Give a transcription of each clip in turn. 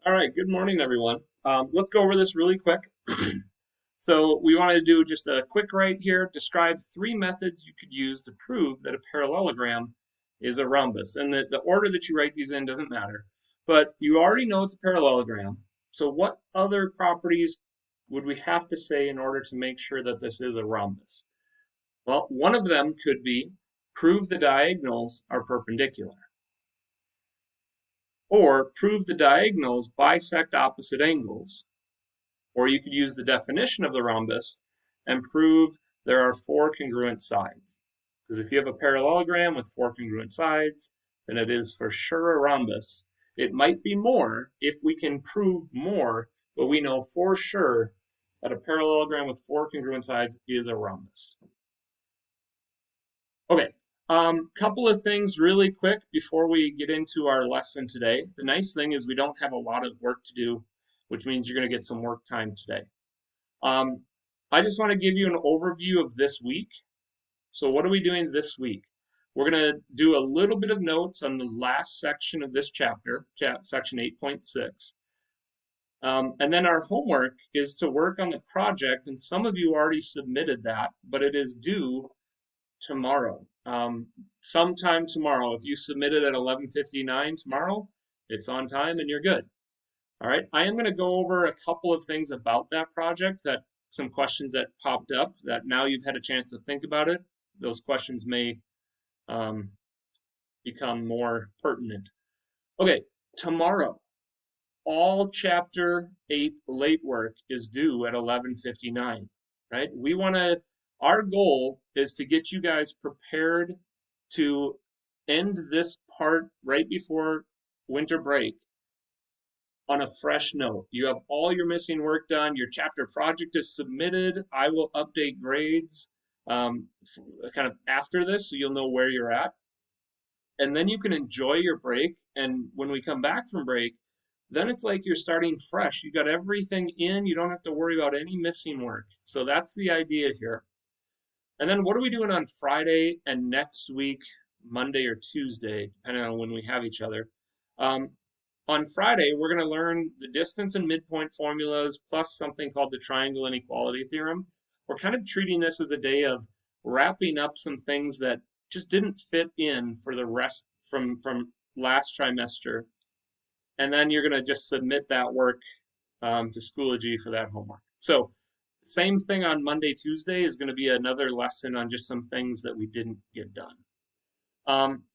All right, good morning, everyone. Let's go over this really quick. So we want to do just a quick right here, describe three methods you could use to prove that a parallelogram is a rhombus. And the order that you write these in doesn't matter. But you already know it's a parallelogram. So what other properties would we have to say in order to make sure that this is a rhombus? Well, one of them could be prove the diagonals are perpendicular. Or prove the diagonals bisect opposite angles. Or you could use the definition of the rhombus and prove there are four congruent sides. Because if you have a parallelogram with four congruent sides, then it is for sure a rhombus. It might be more if we can prove more, but we know for sure that a parallelogram with four congruent sides is a rhombus. Okay, couple of things really quick before we get into our lesson today. The nice thing is we don't have a lot of work to do, which means you're going to get some work time today. Um, I just want to give you an overview of this week. So, what are we doing this week? We're going to do a little bit of notes on the last section of this chapter, section 8.6. And then our homework is to work on the project, and some of you already submitted that, but it is due tomorrow. Sometime tomorrow. If you submit it at 11:59 tomorrow, it's on time and you're good. All right. I am going to go over a couple of things about that project, that some questions that popped up that now you've had a chance to think about it. Those questions may um, become more pertinent. Okay. Tomorrow, all chapter 8 late work is due at 11:59, right? Our goal is to get you guys prepared to end this part right before winter break on a fresh note. You have all your missing work done. Your chapter project is submitted. I will update grades kind of after this, so you'll know where you're at. And then you can enjoy your break. And when we come back from break, then it's like you're starting fresh. You got everything in. You don't have to worry about any missing work. So that's the idea here. And then what are we doing on Friday and next week, Monday or Tuesday, depending on when we have each other? Um, on Friday, we're going to learn the distance and midpoint formulas plus something called the triangle inequality theorem. We're kind of treating this as a day of wrapping up some things that just didn't fit in for the rest from last trimester. And then you're going to just submit that work to Schoology for that homework. So same thing on Monday, Tuesday is going to be another lesson on just some things that we didn't get done.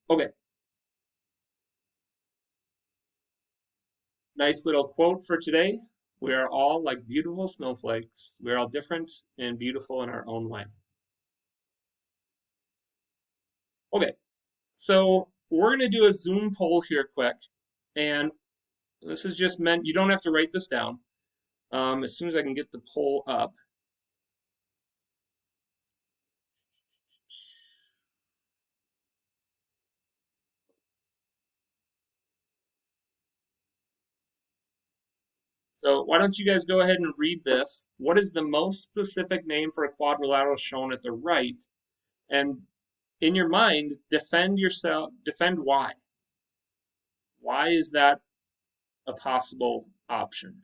Okay, nice little quote for today. We are all like beautiful snowflakes. We are all different and beautiful in our own way. Okay, so we're going to do a Zoom poll here quick. And this is just meant, you don't have to write this down. As soon as I can get the poll up. So why don't you guys go ahead and read this? What is the most specific name for a quadrilateral shown at the right? And in your mind, defend yourself, defend why. Why is that a possible option?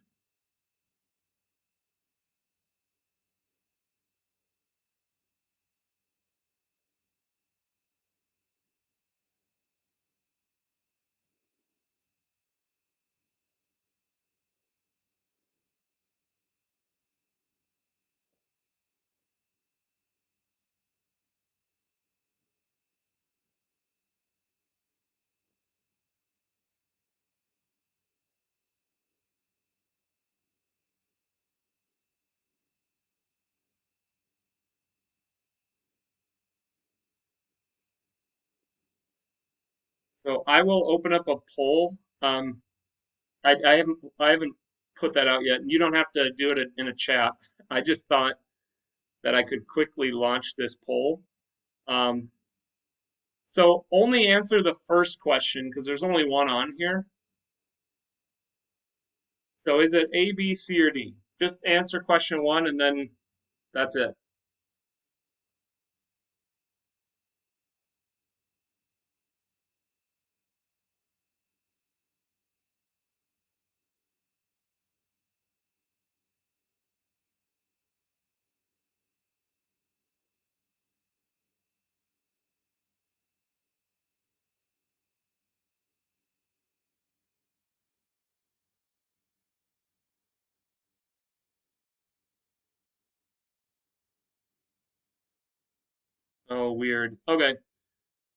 So I will open up a poll. I haven't put that out yet, and you don't have to do it in a chat. I just thought that I could quickly launch this poll. Um, so only answer the first question because there's only one on here. So is it A, B, C, or D? Just answer question one, and then that's it. Oh, weird. Okay.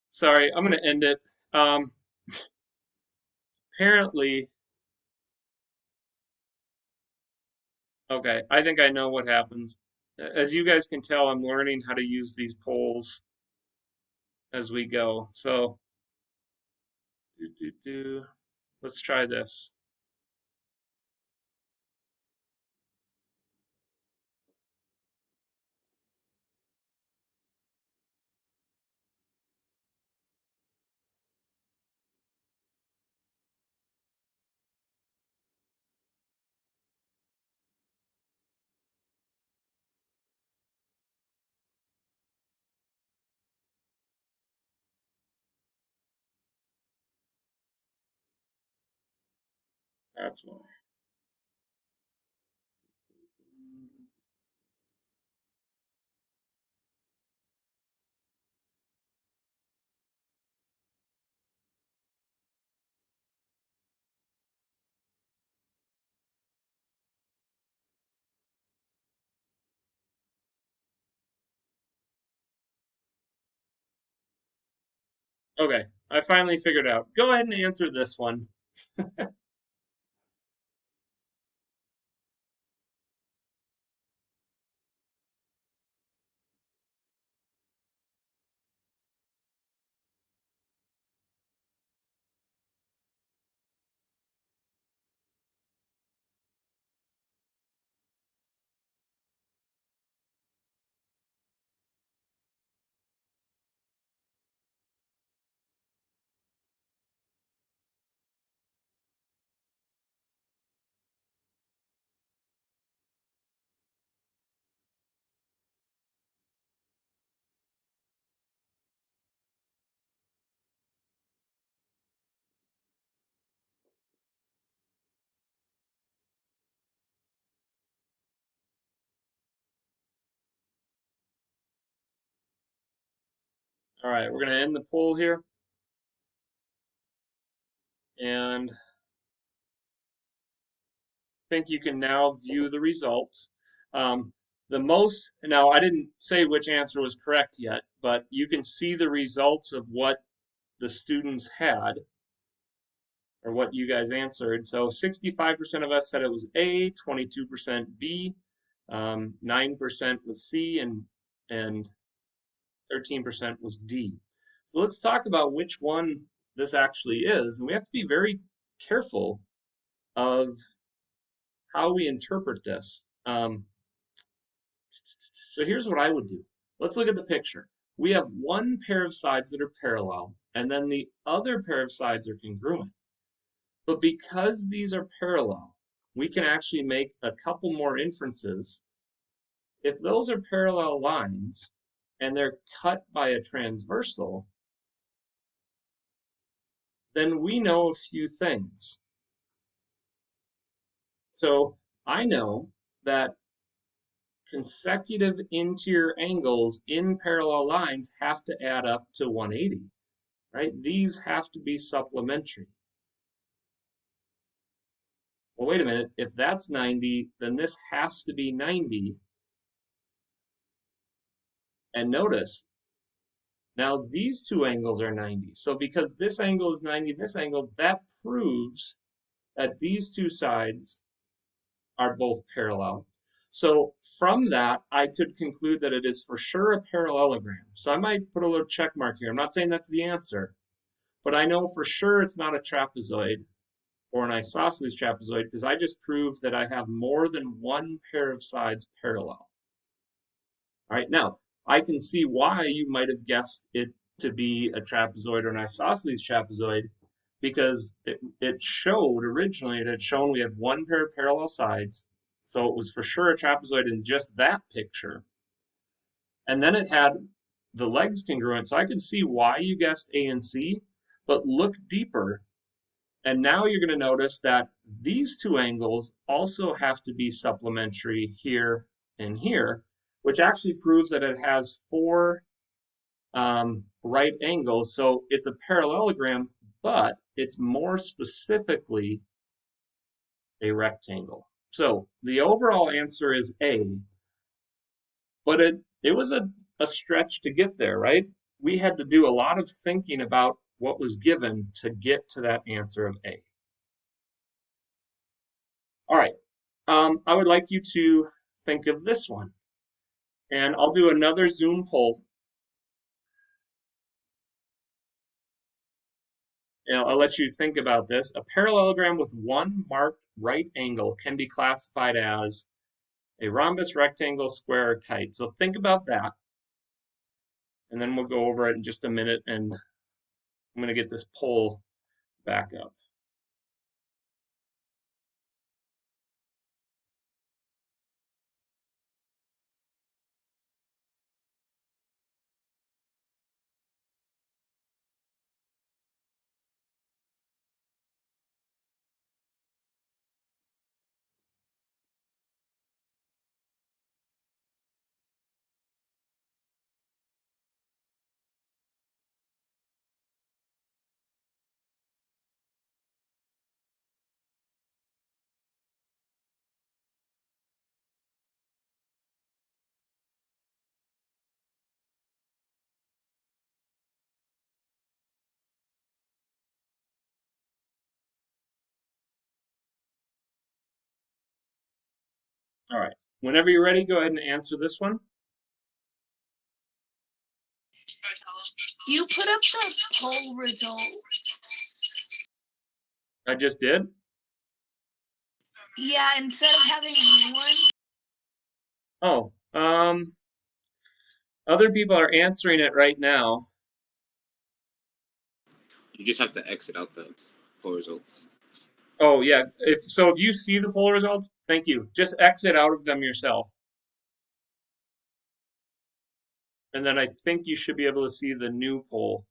Sorry, I'm gonna end it. Um, apparently, okay, I think I know what happens. As you guys can tell, I'm learning how to use these polls as we go. So, do, do, do. Let's try this. That's why. Okay, I finally figured out. Go ahead and answer this one. All right, we're gonna end the poll here, and think you can now view the results. The most, now I didn't say which answer was correct yet, but you can see the results of what the students had or what you guys answered. So 65% of us said it was A, 22% B, 9% was C, and 13% was D. So let's talk about which one this actually is. And we have to be very careful of how we interpret this. So here's what I would do. Let's look at the picture. We have one pair of sides that are parallel, and then the other pair of sides are congruent. But because these are parallel, we can actually make a couple more inferences. If those are parallel lines and they're cut by a transversal, then we know a few things. So I know that consecutive interior angles in parallel lines have to add up to 180. Right? These have to be supplementary. Well, wait a minute. If that's 90, then this has to be 90. And notice, now these two angles are 90. So because this angle is 90, this angle, that proves that these two sides are both parallel. So from that, I could conclude that it is for sure a parallelogram. So I might put a little check mark here. I'm not saying that's the answer, but I know for sure it's not a trapezoid or an isosceles trapezoid because I just proved that I have more than one pair of sides parallel. All right, now I can see why you might have guessed it to be a trapezoid or an isosceles trapezoid because it showed originally, it had shown we had one pair of parallel sides. So it was for sure a trapezoid in just that picture. And then it had the legs congruent. So I could see why you guessed A and C, but look deeper. And now you're going to notice that these two angles also have to be supplementary here and here, which actually proves that it has four right angles. So it's a parallelogram, but it's more specifically a rectangle. So the overall answer is A, but it was a a stretch to get there, right? We had to do a lot of thinking about what was given to get to that answer of A. All right. I would like you to think of this one. And I'll do another Zoom poll. And I'll let you think about this. A parallelogram with one marked right angle can be classified as a rhombus, rectangle, square, or kite. So think about that. And then we'll go over it in just a minute. And I'm going to get this poll back up. All right. Whenever you're ready, go ahead and answer this one. You put up the poll results. I just did. Yeah, instead of having a new one. Oh, other people are answering it right now. You just have to exit out the poll results. Oh yeah. If you see the poll results, thank you. Just exit out of them yourself. And then I think you should be able to see the new poll.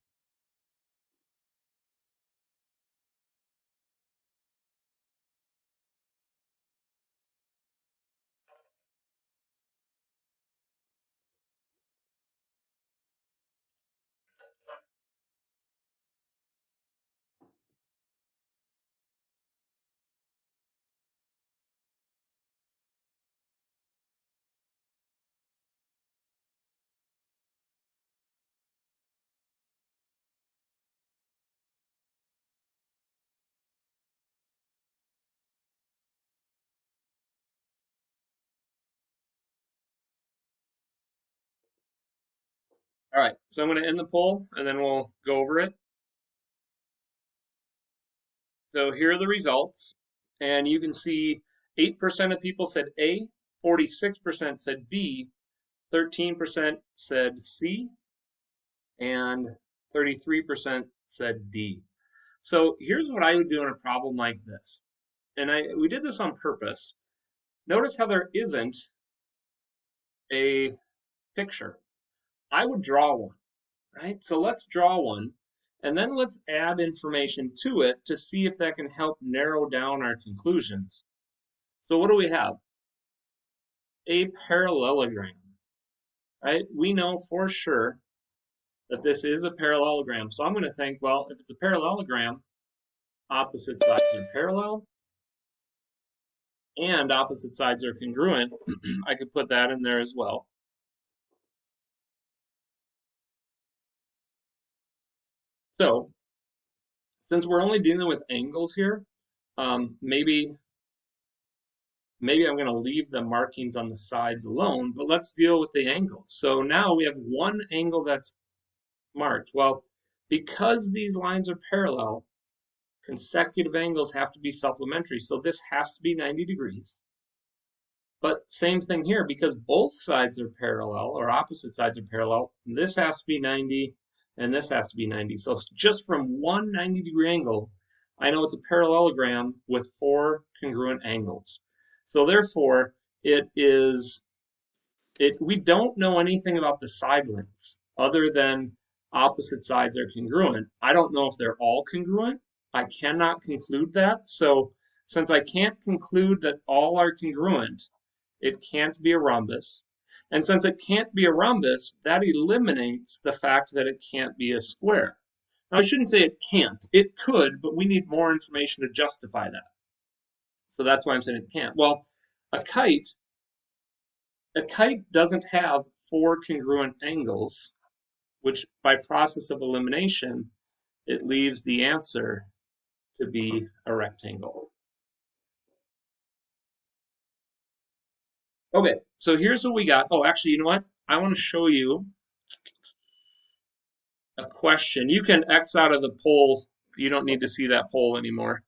All right, so I'm going to end the poll and then we'll go over it. So here are the results. And you can see 8% of people said A, 46% said B, 13% said C, and 33% said D. So here's what I would do in a problem like this. And we did this on purpose. Notice how there isn't a picture. I would draw one, right? So let's draw one, and then let's add information to it to see if that can help narrow down our conclusions. So what do we have? A parallelogram, right? We know for sure that this is a parallelogram. So I'm going to think, well, if it's a parallelogram, opposite sides are parallel and opposite sides are congruent. I could put that in there as well. So since we're only dealing with angles here, maybe I'm going to leave the markings on the sides alone, but let's deal with the angles. So now we have one angle that's marked. Well, because these lines are parallel, consecutive angles have to be supplementary. So this has to be 90 degrees. But same thing here, because both sides are parallel, or opposite sides are parallel, this has to be 90 and this has to be 90. So just from one 90-degree angle, I know it's a parallelogram with 4 congruent angles. So therefore, we don't know anything about the side lengths other than opposite sides are congruent. I don't know if they're all congruent. I cannot conclude that. So since I can't conclude that all are congruent, it can't be a rhombus. And since it can't be a rhombus, that eliminates the fact that it can't be a square. Now, I shouldn't say it can't. It could, but we need more information to justify that. So that's why I'm saying it can't. Well, a kite A kite doesn't have four congruent angles, which by process of elimination, it leaves the answer to be a rectangle. Okay, so here's what we got. Oh, actually, you know what? I want to show you a question. You can X out of the poll. You don't need to see that poll anymore.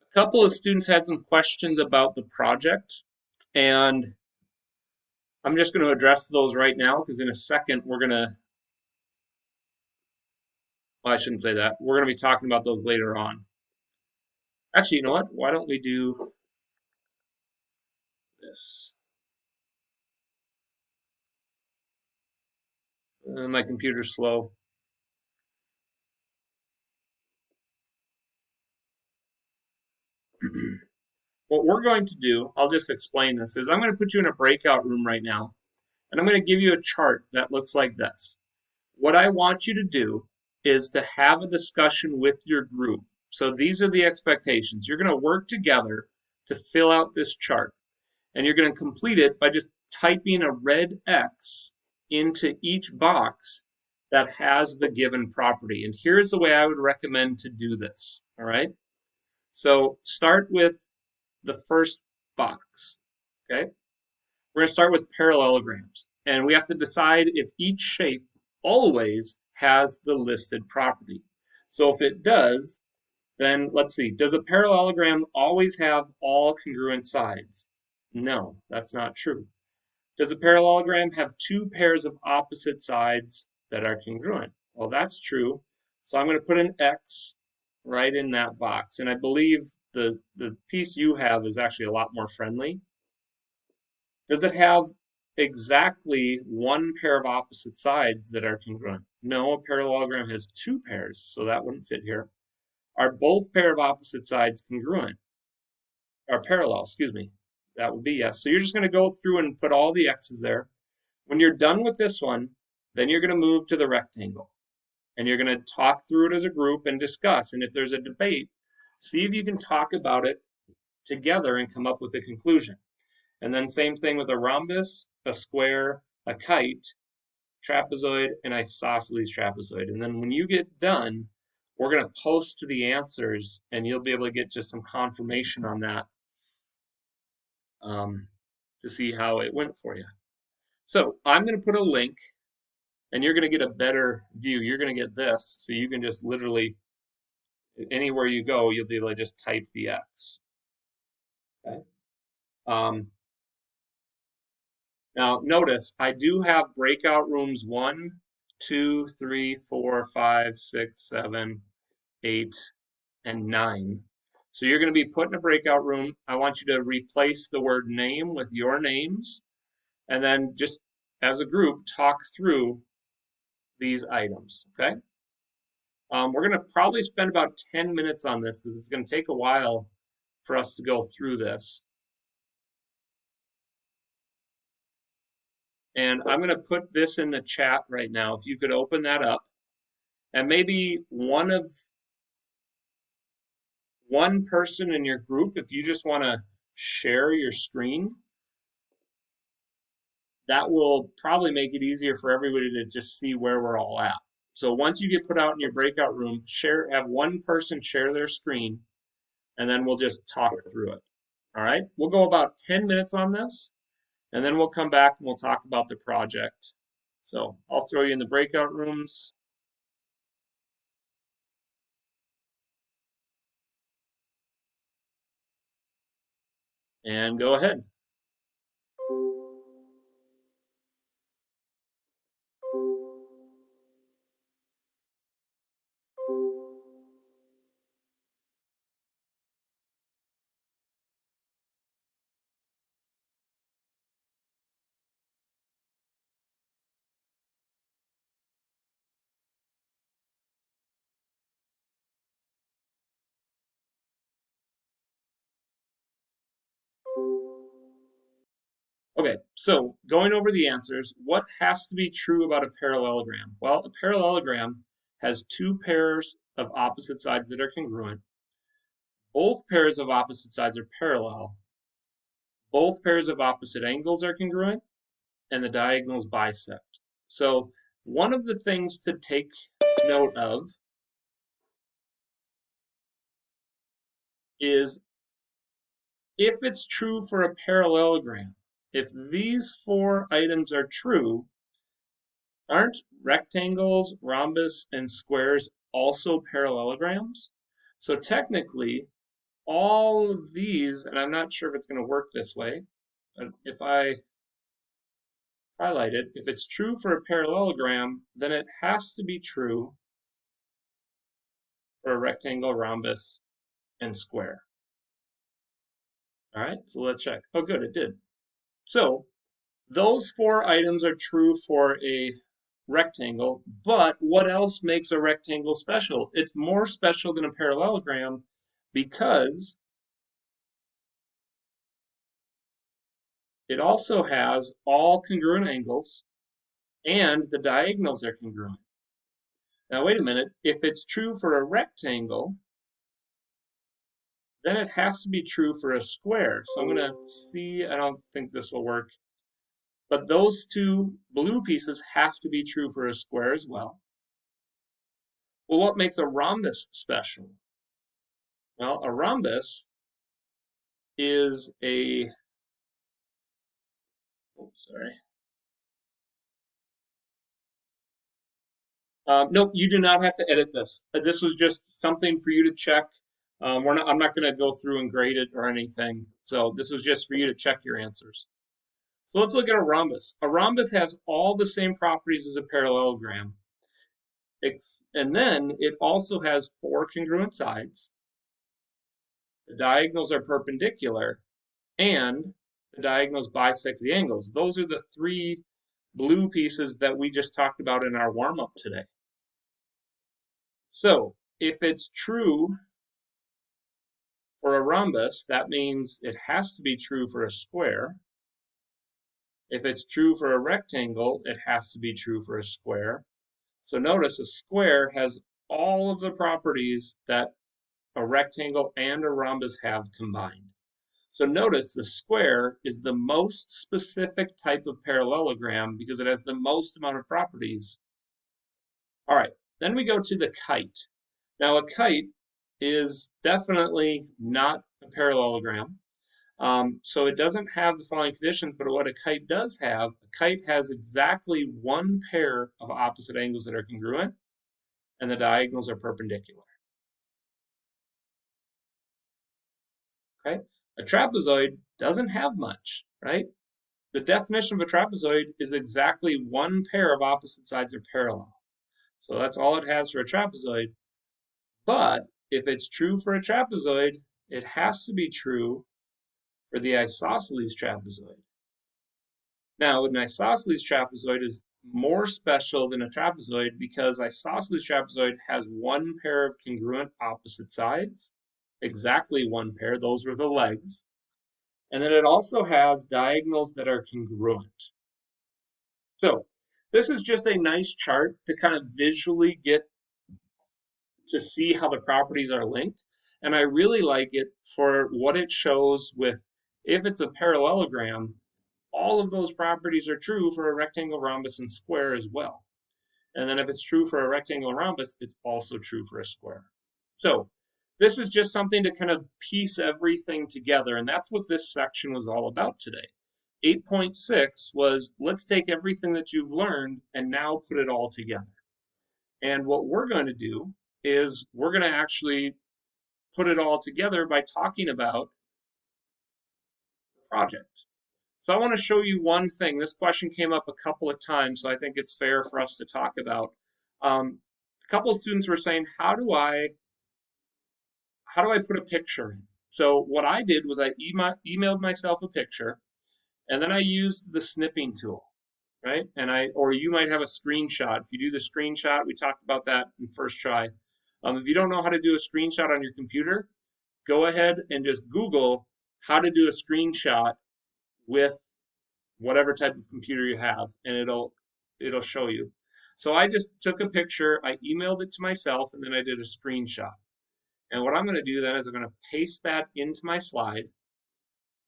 A couple of students had some questions about the project, and I'm just going to address those right now because in a second we're going to, well, I shouldn't say that. We're going to be talking about those later on. Actually, you know what? Why don't we do this? My computer's slow. What we're going to do, I'll just explain this, is I'm going to put you in a breakout room right now, and I'm going to give you a chart that looks like this. What I want you to do is to have a discussion with your group. So these are the expectations. You're going to work together to fill out this chart, and you're going to complete it by just typing a red X into each box that has the given property. And here's the way I would recommend to do this, all right? So start with the first box, okay? We're going to start with parallelograms, and we have to decide if each shape always has the listed property. So if it does, then let's see, does a parallelogram always have all congruent sides? No, that's not true. Does a parallelogram have two pairs of opposite sides that are congruent? Well, that's true. So I'm going to put an X right in that box. And I believe the piece you have is actually a lot more friendly. Does it have exactly one pair of opposite sides that are congruent? No, a parallelogram has two pairs, so that wouldn't fit here. Are both pair of opposite sides congruent? Or parallel, excuse me. That would be yes. So you're just going to go through and put all the X's there. When you're done with this one, then you're going to move to the rectangle. And you're going to talk through it as a group and discuss. And if there's a debate, see if you can talk about it together and come up with a conclusion. And then same thing with a rhombus, a square, a kite, trapezoid, and isosceles trapezoid. And then when you get done, we're going to post the answers and you'll be able to get just some confirmation on that to see how it went for you. So I'm going to put a link and you're going to get a better view. You're going to get this. So you can just literally, anywhere you go, you'll be able to just type the X. Okay. Now notice I do have breakout rooms 1, 2, 3, 4, 5, 6, 7, 8, and 9. So you're going to be put in a breakout room. I want you to replace the word name with your names, and then just as a group talk through these items, okay? We're going to probably spend about 10 minutes on this because it's going to take a while for us to go through this. And I'm going to put this in the chat right now. If you could open that up. And maybe one person in your group, if you just want to share your screen, that will probably make it easier for everybody to just see where we're all at. So once you get put out in your breakout room, have one person share their screen, and then we'll just talk through it. All right, we'll go about 10 minutes on this, and then we'll come back and we'll talk about the project. So I'll throw you in the breakout rooms. And go ahead. Okay, so going over the answers, what has to be true about a parallelogram? Well, a parallelogram has two pairs of opposite sides that are congruent. Both pairs of opposite sides are parallel. Both pairs of opposite angles are congruent, and the diagonals bisect. So one of the things to take note of is if it's true for a parallelogram, if these four items are true, aren't rectangles, rhombus, and squares also parallelograms? So technically, all of these, and I'm not sure if it's going to work this way, but if I highlight it, if it's true for a parallelogram, then it has to be true for a rectangle, rhombus, and square. All right, so let's check. Oh, good, it did. So those four items are true for a rectangle, but what else makes a rectangle special? It's more special than a parallelogram because it also has all congruent angles and the diagonals are congruent. Now, wait a minute. If it's true for a rectangle, then it has to be true for a square. So I'm going to see, I don't think this will work. But those two blue pieces have to be true for a square as well. Well, what makes a rhombus special? Well, a rhombus is a, oh, sorry. Nope, you do not have to edit this. This was just something for you to check. I'm not going to go through and grade it or anything. So this was just for you to check your answers. So let's look at a rhombus. A rhombus has all the same properties as a parallelogram. And then it also has four congruent sides. The diagonals are perpendicular, and the diagonals bisect the angles. Those are the three blue pieces that we just talked about in our warm-up today. So if it's true for a rhombus, that means it has to be true for a square. If it's true for a rectangle, it has to be true for a square. So notice a square has all of the properties that a rectangle and a rhombus have combined. So notice the square is the most specific type of parallelogram because it has the most amount of properties. All right, then we go to the kite. Now a kite is definitely not a parallelogram. So it doesn't have the following conditions, but what a kite does have, a kite has exactly one pair of opposite angles that are congruent, and the diagonals are perpendicular. Okay? A trapezoid doesn't have much, right? The definition of a trapezoid is exactly one pair of opposite sides are parallel. So that's all it has for a trapezoid. But if it's true for a trapezoid, it has to be true for the isosceles trapezoid. Now, an isosceles trapezoid is more special than a trapezoid because isosceles trapezoid has one pair of congruent opposite sides, exactly one pair, those were the legs. And then it also has diagonals that are congruent. So this is just a nice chart to kind of visually get to see how the properties are linked. And I really like it for what it shows with, if it's a parallelogram, all of those properties are true for a rectangle, rhombus, and square as well. And then if it's true for a rectangle and rhombus, it's also true for a square. So this is just something to kind of piece everything together, and that's what this section was all about today. 8.6 was, let's take everything that you've learned and now put it all together. And what we're going to do is we're going to actually put it all together by talking about the project. So I want to show you one thing. This question came up a couple of times, so I think it's fair for us to talk about. A couple of students were saying, how do I put a picture in? So what I did was I emailed myself a picture, and then I used the snipping tool, right? Or you might have a screenshot. If you do the screenshot, we talked about that in first try. If you don't know how to do a screenshot on your computer, go ahead and just Google how to do a screenshot with whatever type of computer you have, and it'll show you. So I just took a picture, I emailed it to myself, and then I did a screenshot. And what I'm going to do then is I'm going to paste that into my slide.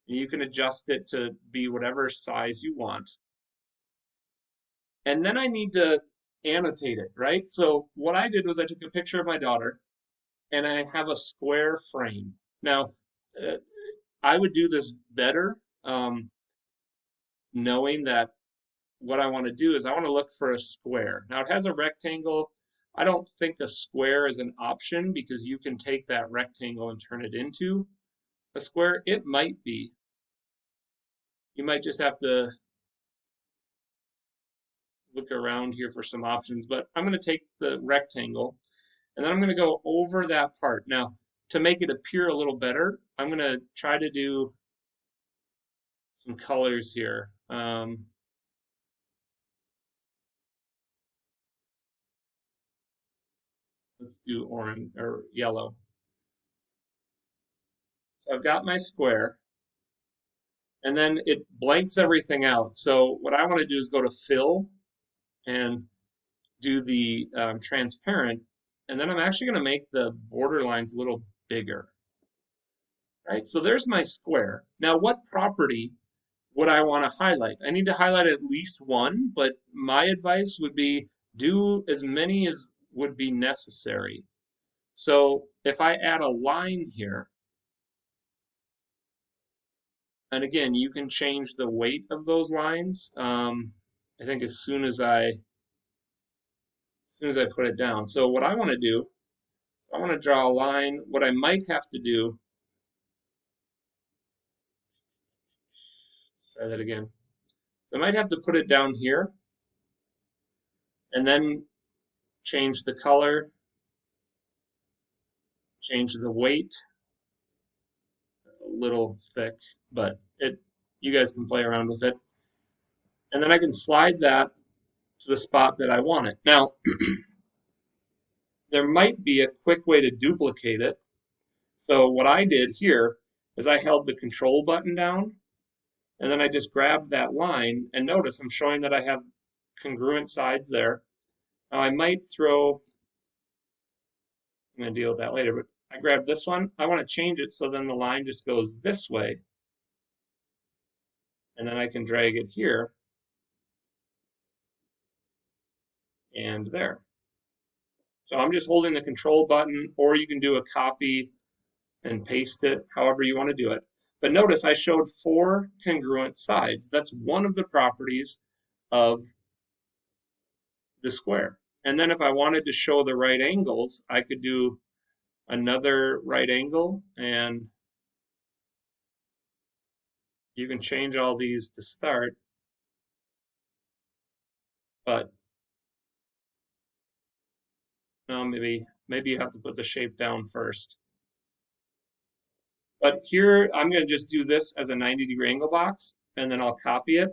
And you can adjust it to be whatever size you want. And then I need to annotate it, right? So what I did was I took a picture of my daughter and I have a square frame. Now, uh, I would do this better, knowing that what I want to do is I want to look for a square. Now it has a rectangle. I don't think a square is an option because you can take that rectangle and turn it into a square. It might be. You might just have to look around here for some options, but I'm going to take the rectangle and then I'm going to go over that part. Now, to make it appear a little better, I'm going to try to do some colors here. Let's do orange or yellow. So I've got my square, and then it blanks everything out. So what I want to do is go to fill and do the transparent, and then I'm actually going to make the border lines a little bigger. Right, so there's my square. Now, what property would I want to highlight? I need to highlight at least one, but my advice would be do as many as would be necessary. So if I add a line here, and again, you can change the weight of those lines. I think as soon as I put it down. So what I want to do, I want to draw a line. What I might have to do, try that again. So I might have to put it down here, and then change the color, change the weight. That's a little thick, but you guys can play around with it. And then I can slide that to the spot that I want it. Now, there might be a quick way to duplicate it. So what I did here is I held the control button down, and then I just grabbed that line, and notice I'm showing that I have congruent sides there. Now I might throw, I'm going to deal with that later, but I grabbed this one. I want to change it so then the line just goes this way, and then I can drag it here and there. So I'm just holding the control button, or you can do a copy and paste it, however you want to do it. But notice I showed 4 congruent sides. That's one of the properties of the square. And then if I wanted to show the right angles, I could do another right angle, and you can change all these to start, but no, maybe you have to put the shape down first. But here, I'm going to just do this as a 90-degree angle box, and then I'll copy it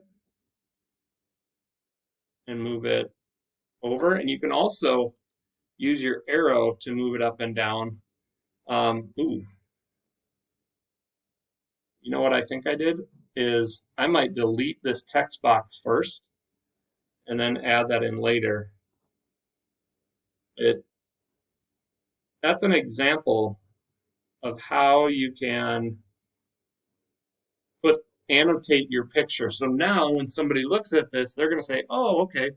and move it over. And you can also use your arrow to move it up and down. You know what I think I did is I might delete this text box first and then add that in later. That's an example of how you can annotate your picture. So now when somebody looks at this, they're going to say, oh, okay,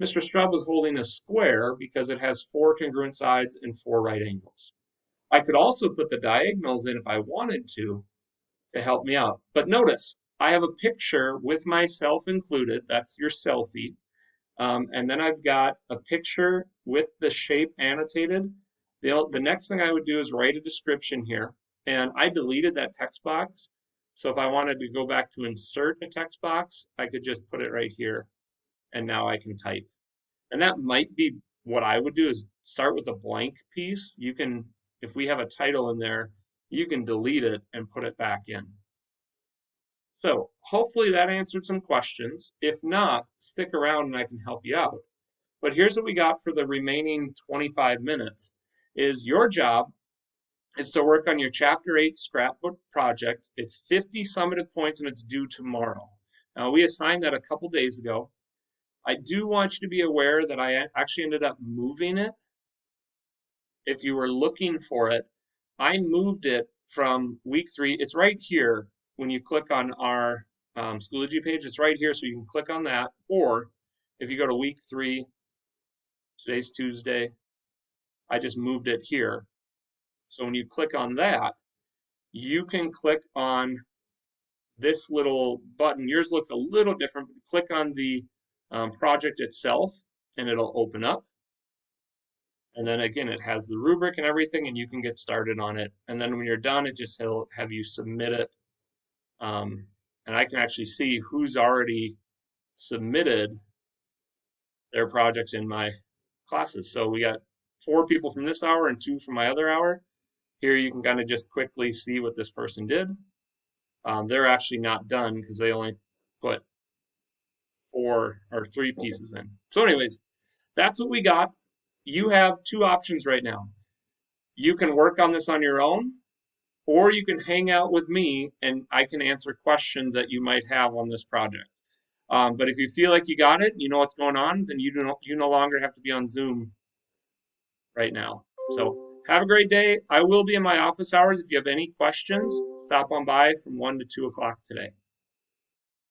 Mr. Straub was holding a square because it has 4 congruent sides and 4 right angles. I could also put the diagonals in if I wanted to help me out. But notice, I have a picture with myself included. That's your selfie. And then I've got a picture with the shape annotated. The next thing I would do is write a description here. And I deleted that text box. So if I wanted to go back to insert a text box, I could just put it right here. And now I can type. And that might be what I would do is start with a blank piece. You can, if we have a title in there, you can delete it and put it back in. So hopefully that answered some questions. If not, stick around and I can help you out. But here's what we got for the remaining 25 minutes is your job is to work on your Chapter 8 scrapbook project. It's 50 summative points and it's due tomorrow. Now we assigned that a couple days ago. I do want you to be aware that I actually ended up moving it. If you were looking for it, I moved it from week 3. It's right here when you click on our Schoology page. It's right here, so you can click on that. Or if you go to week 3, today's Tuesday, I just moved it here. So when you click on that, you can click on this little button. Yours looks a little different. Click on the project itself, and it'll open up. And then again, it has the rubric and everything, and you can get started on it. And then when you're done, it just will have you submit it. And I can actually see who's already submitted their projects in my classes. So we got 4 people from this hour and 2 from my other hour. Here you can kind of just quickly see what this person did. They're actually not done because they only put 4 or 3 pieces in. So anyways, that's what we got. You have 2 options right now. You can work on this on your own, or you can hang out with me and I can answer questions that you might have on this project. But if you feel like you got it, you know what's going on, then you no longer have to be on Zoom right now. So have a great day. I will be in my office hours. If you have any questions, stop on by from 1 to 2 o'clock today.